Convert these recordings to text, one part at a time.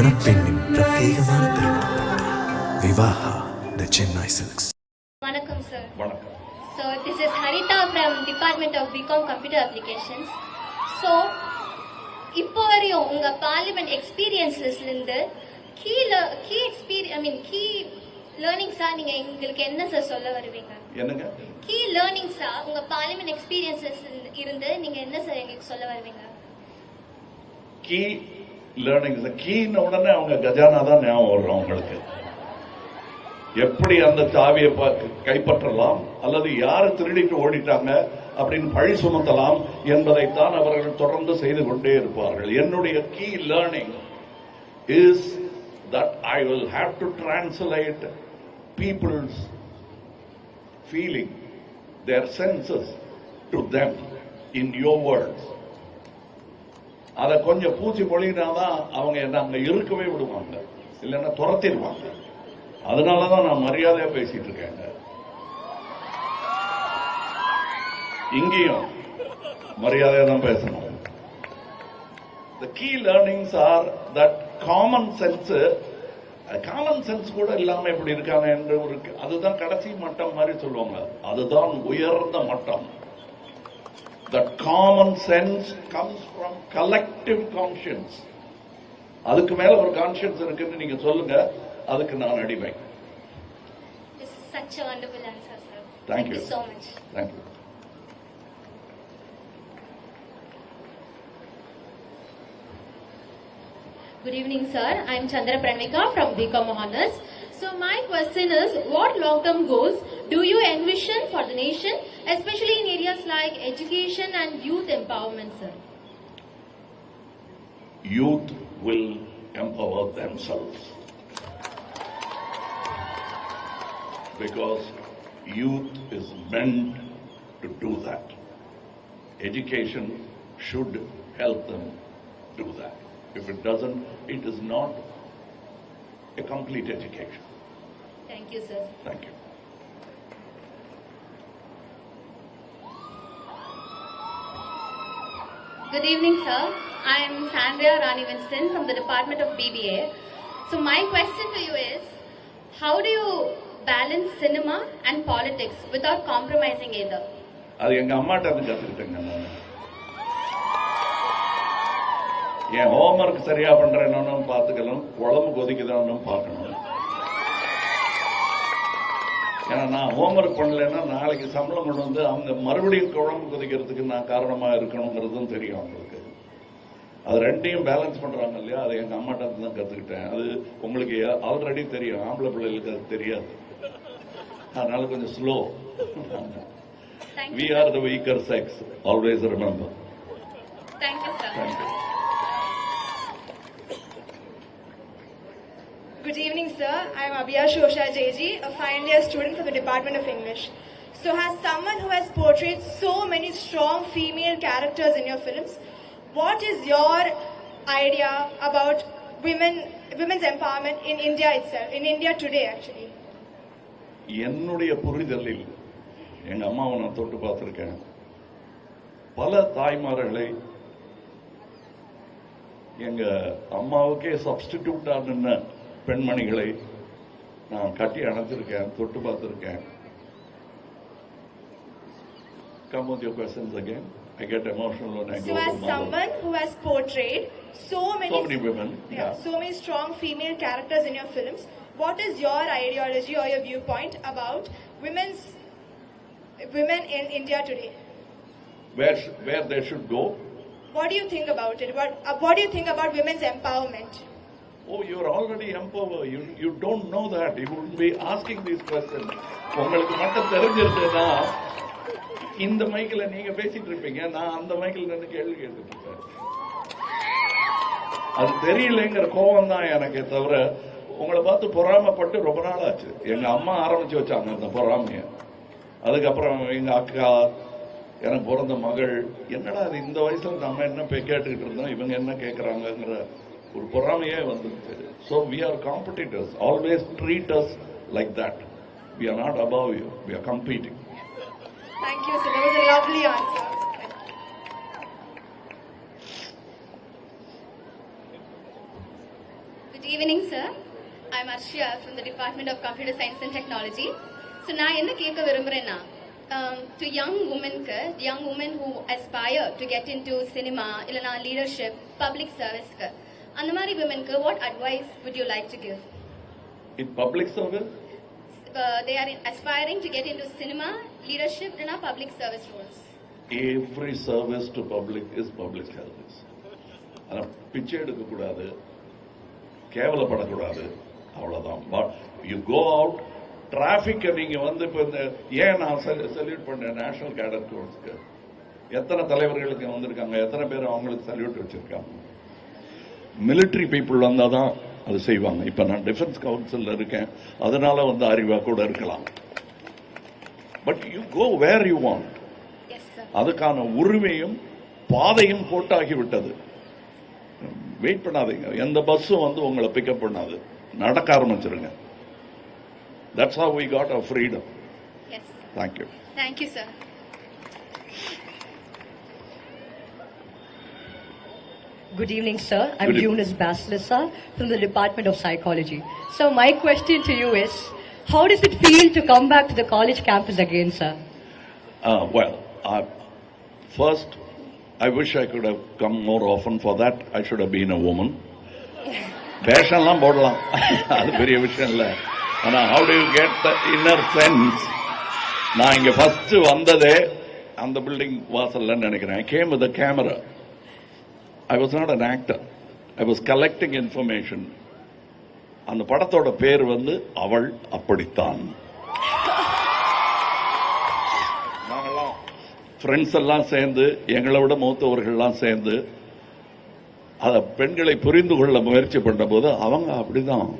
மணப்பெண்ணின் பிரத்யேகமான திருமணம் விவாஹா தி சென்னை சில்க்ஸ். வணக்கம் சார். வணக்கம். So this is Harita from Department of BCom Computer Applications. So இப்போ வரையும் உங்க பார்லிமெண்ட் எக்ஸ்பீரியன்ஸ்ல இருந்து கீ லேர்னிங்ஸா நீங்க எங்களுக்கு என்ன சார் சொல்ல வருவீங்க? என்னங்க? கீ லேர்னிங்ஸா உங்க பார்லிமெண்ட் எக்ஸ்பீரியன்ஸ்ல இருந்து நீங்க என்ன சார் எங்களுக்கு சொல்ல வருவீங்க? கீ லேர்னிங் கீன உடனே அவங்க கஜானா தான் ஞாபகம் வரும் அவங்களுக்கு. எப்படி அந்த சாவியை கைப்பற்றலாம் அல்லது யாரு திருடிட்டு ஓடிட்டாங்க அப்படின்னு பழி சுமத்தலாம் என்பதைத்தான் அவர்கள் தொடர்ந்து செய்து கொண்டே இருப்பார்கள். என்னுடைய key learning is that I will have to translate people's feeling, their senses to them in your words. அதை கொஞ்சம் பூச்சி மொழினாதான் அவங்க என்ன அங்க இருக்கவே விடுவாங்க, இல்லைன்னா துரத்திடுவாங்க. அதனாலதான் நான் மரியாதையா பேசிட்டு இருக்கேங்க. இங்கேயும் மரியாதையா தான் பேசணும். The key learnings are that common sense கூட இல்லாம இப்படி இருக்காங்க என்று ஒரு அதுதான் கடைசி மட்டம் மாதிரி சொல்லுவாங்க. அதுதான் உயர்ந்த மட்டம். That common sense comes from collective conscience. அதுக்கு மேல ஒரு கான்ஷியன்ஸ் இருக்குன்னு நீங்க சொல்லுங்க, அதுக்கு நான் அடிமை. This is such a wonderful answer, sir. Thank you so much. Thank you. Good evening, sir. I am Chandra Pranvika from BCom Honors. So my question is, what long-term goals do you envision for the nation, especially in areas like education and youth empowerment, sir? Youth will empower themselves because youth is meant to do that. Education should help them do that. If it doesn't, it is not a complete education. Thank you, sir. Thank you. Good evening, sir. I am Sandhya Rani Winston from the Department of BBA. So my question to you is, how do you balance cinema and politics without compromising either? அது எங்க அம்மாட்ட இருந்து கத்துக்கிட்டேங்க. நான் என் homework சரியா பண்றேன்னு பார்த்துக்கலாம், குழம்பு கொதிக்குதான்னு பார்க்கணும். ஏன்னா நான் ஹோம்ஒர்க் பண்ணலைன்னா நாளைக்கு சம்பளம் கொண்டு வந்து அவங்க மறுபடியும் குழம்பு கொதிக்கிறதுக்கு நான் காரணமா இருக்கணுங்கிறதும் தெரியும் அவங்களுக்கு. அது ரெண்டையும் பேலன்ஸ் பண்றாங்க இல்லையா, அதை எங்க அம்மாட்ட இருந்து தான் கத்துக்கிட்டேன். அது உங்களுக்கு ஆல்ரெடி தெரியும், ஆம்பளை பிள்ளைகளுக்கு அது தெரியாது. அதனால கொஞ்சம் slow. We are the weaker sex. Always remember. Thank you, sir. Thank you. Good evening, sir. I am Abhiya Shosha JG, a final year student from the Department of English. So as someone who has portrayed so many strong female characters in your films, what is your idea about women's empowerment in India itself, in India today actually? என்னுடைய புரிதலில் எங்க அம்மாவை நான் தொட்டு பார்த்திருக்கேன். பல தாய்மார்களை எங்க அம்மாவுக்கே சப்ஸ்டிடியூட்டா நின்ன பெண்மணிகளை நான் கட்டி அணைச்சிருக்கேன், தொட்டு பார்த்திருக்கேன். Come with your questions again. I get emotional when I go to So as someone who has portrayed so many women, so many strong female characters in your films, what is your ideology or your viewpoint about women in India today? where they should go. What do you think about it? What do you think about women's empowerment? Oh, you are already empowered. You don't know that. You wouldn't be asking these questions. உங்களுக்கு மட்டும் தெரிஞ்சிருந்தா இந்த மைக்கில் நீங்க பேசிட்டு இருப்பீங்க, நான் அந்த மைக்கில் நின்று கேள்வி கேட்டுட்டு இருப்பேன். அது தெரியலைங்கிற கோபம் தான் எனக்கே தவிர உங்களை பார்த்து பொறாமப்பட்டு ரொம்ப நாள் ஆச்சு. எங்க அம்மா ஆரம்பிச்சு வச்சாங்க அந்த பொறாமைய. அதுக்கப்புறம் எங்க அக்கா, எனக்கு பிறந்த மகள், என்னடா அது இந்த வயசுல நம்ம என்ன கேட்டுக்கிட்டு இருந்தோம், இவங்க என்ன கேட்கறாங்கிற ஒரு பொறாமையே வந்துருச்சு. So we are competitors. Always treat us like that. We are not above you. We are competing. Thank you, sir. That was a lovely answer. Good evening, sir. I'm Arshia from the Department of Computer Science and Technology. So, நான் என்ன கேட்க விரும்புறேன்னா, to young women who aspire to get into cinema, இல்லனா leadership, public service, அந்த மாதிரி womenக்கு what advice would you like to give? In public service, They are aspiring to get into cinema, leadership, இல்லனா public service roles. every service to public is public service. ஆனா பிச்சை எடுக்க கூடாது, கேவலப்படக்கூடாது, அவ்வளவுதான். But you go out டிராபிக்கை நீங்க வந்து இப்ப இந்த ஏன் நான் சல்யூட் பண்ணேன் நேஷனல் கேடட் கோர்ஸ்க்கு எத்தனை தலைவர்களுக்கு வந்திருக்காங்க, எத்தனை பேர் அவங்களுக்கு சல்யூட் வச்சிருக்காங்க. மிலிட்டரி பீப்புள் வந்தாதான் அது செய்வாங்க. இப்ப நான் டிஃபென்ஸ் கவுன்சில் இருக்கேன், அதனால வந்து அறிவா கூட இருக்கலாம். But you go where you want. Yes, sir. அதுக்கான உரிமையும் பாதையும் போட்டாகிவிட்டது. வெயிட் பண்ணாதீங்க, எந்த பஸ்ஸும் வந்து உங்களை பிக்கப் பண்ணாது, நடக்க ஆரம்பிச்சிருங்க. That's how we got our freedom. Yes. Thank you. Thank you, sir. Good evening, sir. I'm Good evening. Eunice Basilissa from the Department of Psychology. So my question to you is, how does it feel to come back to the college campus again, sir? Well, first, I wish I could have come more often. For that, I should have been a woman. வேஷம்லாம் போடலாம், அது பெரிய விஷயம் இல்லை. ஆனா how do you get the inner sense? நான் இங்க first வந்ததே அந்த பில்டிங் வாசல்ல நினைக்கிறேன். I came with a camera. I was not an actor. I was collecting information. அந்த படத்தோட பேர் வந்து அவள் அப்படித்தான். நாங்கெல்லாம் ஃப்ரெண்ட்ஸ் எல்லாம் சேர்ந்து, எங்களை விட மூத்தவர்கள்லாம் சேர்ந்து அத பெண்களை புரிந்து கொள்ள முயற்சி பண்ண போது அவங்க அப்படிதான்,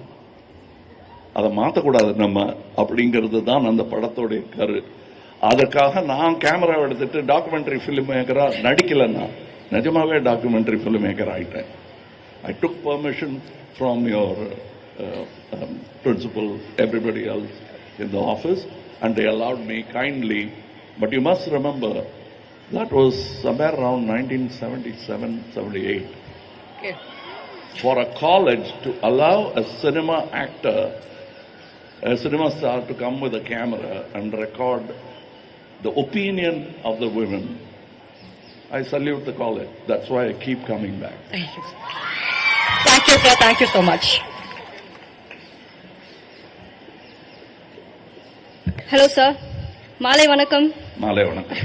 அதை மாற்றக்கூடாது நம்ம அப்படிங்கிறது தான் அந்த படத்தோடைய கரு. அதற்காக நான் கேமரா எடுத்துட்டு டாக்குமெண்ட்ரி ஃபிலிம் மேக்கரா நடிக்கலன்னா நிஜமாவே டாக்குமெண்ட்ரி ஃபிலிம் மேக்கர் ஆயிட்டேன். I took permission from your principal, everybody else in the office, and they allowed me kindly. But you must remember, that was somewhere around 1977-78. Okay. For a college to allow a cinema actor, a cinema star to come with a camera and record the opinion of the women, I salute the college. That's why I keep coming back. Thank you, sir. Thank you, sir. Thank you so much. Hello, sir. Malay Vanakkam. Malay Vanakkam.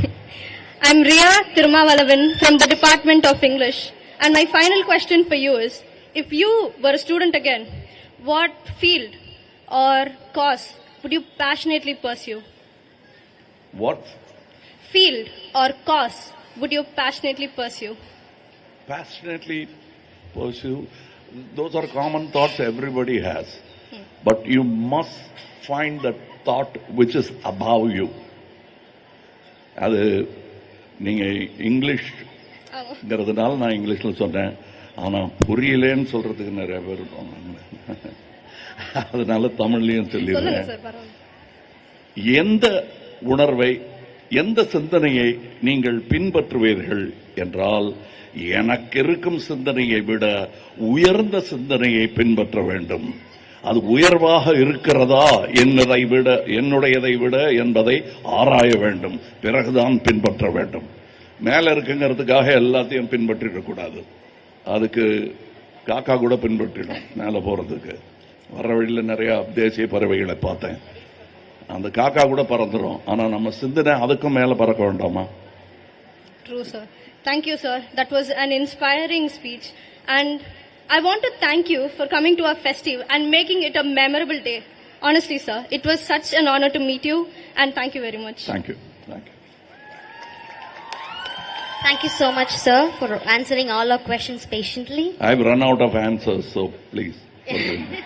I'm Riya Thirumavalavan from the Department of English. And my final question for you is, if you were a student again, what field or course would you passionately pursue? What? Field or course would you passionately pursue? Passionately pursue. Those are common thoughts everybody has. But you must find the thought which is above you. அது நீங்க இங்கிலீஷ்ங்கிறதுனால நான் இங்கிலீஷ்ல சொன்னேன். ஆனா புரியலேன்னு சொல்றதுக்கு நிறைய பேர் இருப்பாங்க, அதனால தமிழ்லயும் சொல்லிடுறேன். எந்த உணர்வை, எந்த சிந்தனையை நீங்கள் பின்பற்றுவீர்கள் என்றால், எனக்கு இருக்கும் சிந்தனையை விட உயர்ந்த சிந்தனையை பின்பற்ற வேண்டும். அது உயர்வாக இருக்கிறதா என்னுடையதை விட என்பதை ஆராய வேண்டும், பிறகுதான் பின்பற்ற வேண்டும். மேல இருக்குங்கிறதுக்காக எல்லாத்தையும் பின்பற்றிட கூடாது. அதுக்கு காக்கா கூட பின்பற்றிடும் மேல போறதுக்கு. வர்ற வழியில் நிறைய தேசிய பறவைகளை பார்த்தேன், அந்த காக்கா கூட பறந்துடும். ஆனா நம்ம சிந்தனை அதுக்கும் மேல பறக்க வேண்டாமா? True, sir. Thank you, sir. That was an inspiring speech. And I want to thank you for coming to our festive and making it a memorable day. Honestly, sir, it was such an honor to meet you, and thank you very much. Thank you. Thank you. Thank you so much, sir, for answering all our questions patiently. I've run out of answers, so please forgive me.